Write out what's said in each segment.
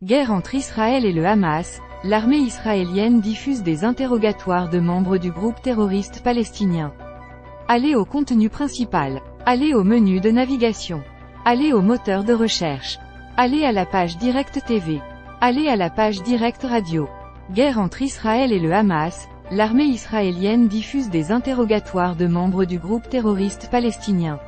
Guerre entre Israël et le Hamas, l'armée israélienne diffuse des interrogatoires de membres du groupe terroriste palestinien. Allez au contenu principal. Allez au menu de navigation. Allez au moteur de recherche. Allez à la page Direct TV. Allez à la page Direct Radio. Guerre entre Israël et le Hamas, l'armée israélienne diffuse des interrogatoires de membres du groupe terroriste palestinien.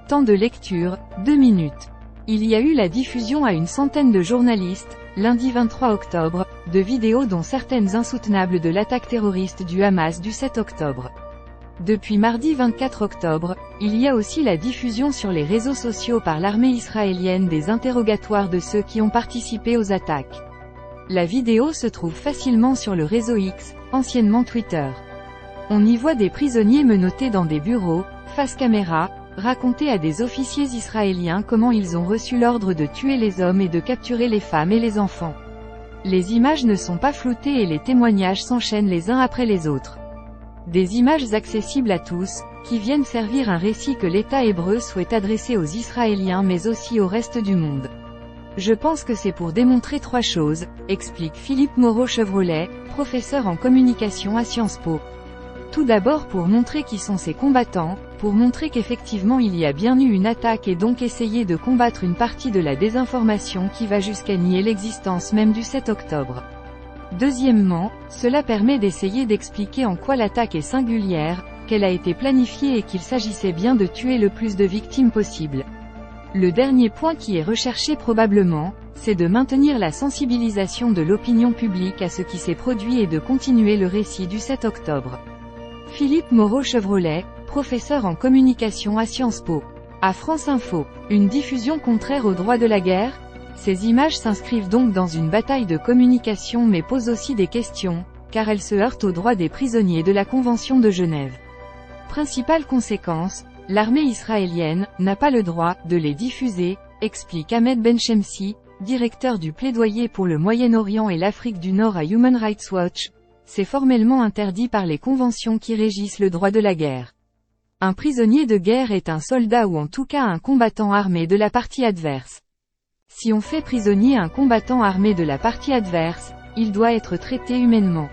Temps de lecture, 2 minutes. Il y a eu la diffusion à une centaine de journalistes, lundi 23 octobre, de vidéos dont certaines insoutenables de l'attaque terroriste du Hamas du 7 octobre. Depuis mardi 24 octobre, il y a aussi la diffusion sur les réseaux sociaux par l'armée israélienne des interrogatoires de ceux qui ont participé aux attaques. La vidéo se trouve facilement sur le réseau X, anciennement Twitter. On y voit des prisonniers menottés dans des bureaux, face caméra, raconter à des officiers israéliens comment ils ont reçu l'ordre de tuer les hommes et de capturer les femmes et les enfants. Les images ne sont pas floutées et les témoignages s'enchaînent les uns après les autres. Des images accessibles à tous, qui viennent servir un récit que l'État hébreu souhaite adresser aux Israéliens mais aussi au reste du monde. Je pense que c'est pour démontrer 3 choses, explique Philippe Moreau-Chevrolet, professeur en communication à Sciences Po. Tout d'abord pour montrer qui sont ces combattants, pour montrer qu'effectivement il y a bien eu une attaque et donc essayer de combattre une partie de la désinformation qui va jusqu'à nier l'existence même du 7 octobre. Deuxièmement, cela permet d'essayer d'expliquer en quoi l'attaque est singulière, qu'elle a été planifiée et qu'il s'agissait bien de tuer le plus de victimes possible. Le dernier point qui est recherché probablement, c'est de maintenir la sensibilisation de l'opinion publique à ce qui s'est produit et de continuer le récit du 7 octobre. Philippe Moreau-Chevrolet, professeur en communication à Sciences Po. À France Info, une diffusion contraire au droit de la guerre? Ces images s'inscrivent donc dans une bataille de communication mais posent aussi des questions, car elles se heurtent aux droits des prisonniers de la Convention de Genève. Principale conséquence, l'armée israélienne n'a pas le droit de les diffuser, explique Ahmed Benchemsi, directeur du plaidoyer pour le Moyen-Orient et l'Afrique du Nord à Human Rights Watch. C'est formellement interdit par les conventions qui régissent le droit de la guerre. Un prisonnier de guerre est un soldat ou en tout cas un combattant armé de la partie adverse. Si on fait prisonnier un combattant armé de la partie adverse, il doit être traité humainement.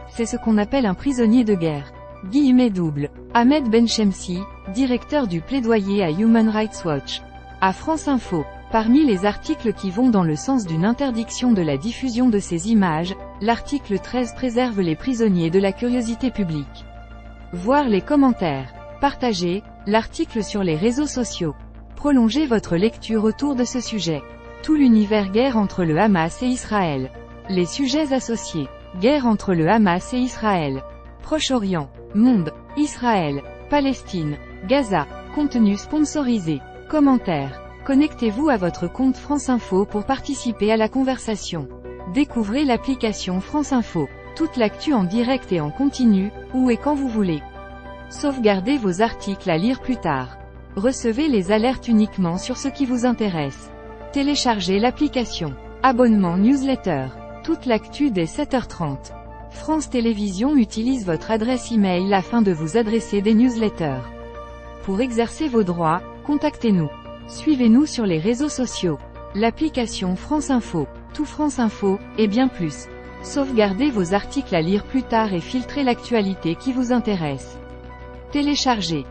C'est ce qu'on appelle un prisonnier de guerre. Guillemets double. Ahmed Benchemsi, directeur du plaidoyer à Human Rights Watch. À France Info. Parmi les articles qui vont dans le sens d'une interdiction de la diffusion de ces images, l'article 13 préserve les prisonniers de la curiosité publique. Voir les commentaires. Partagez l'article sur les réseaux sociaux. Prolongez votre lecture autour de ce sujet. Tout l'univers guerre entre le Hamas et Israël. Les sujets associés. Guerre entre le Hamas et Israël. Proche-Orient. Monde. Israël. Palestine. Gaza. Contenu sponsorisé. Commentaires. Connectez-vous à votre compte France Info pour participer à la conversation. Découvrez l'application France Info. Toute l'actu en direct et en continu, où et quand vous voulez. Sauvegardez vos articles à lire plus tard. Recevez les alertes uniquement sur ce qui vous intéresse. Téléchargez l'application. Abonnement newsletter. Toute l'actu dès 7h30. France Télévisions utilise votre adresse e-mail afin de vous adresser des newsletters. Pour exercer vos droits, contactez-nous. Suivez-nous sur les réseaux sociaux. L'application France Info, Tout France Info, et bien plus. Sauvegardez vos articles à lire plus tard et filtrez l'actualité qui vous intéresse. Téléchargez.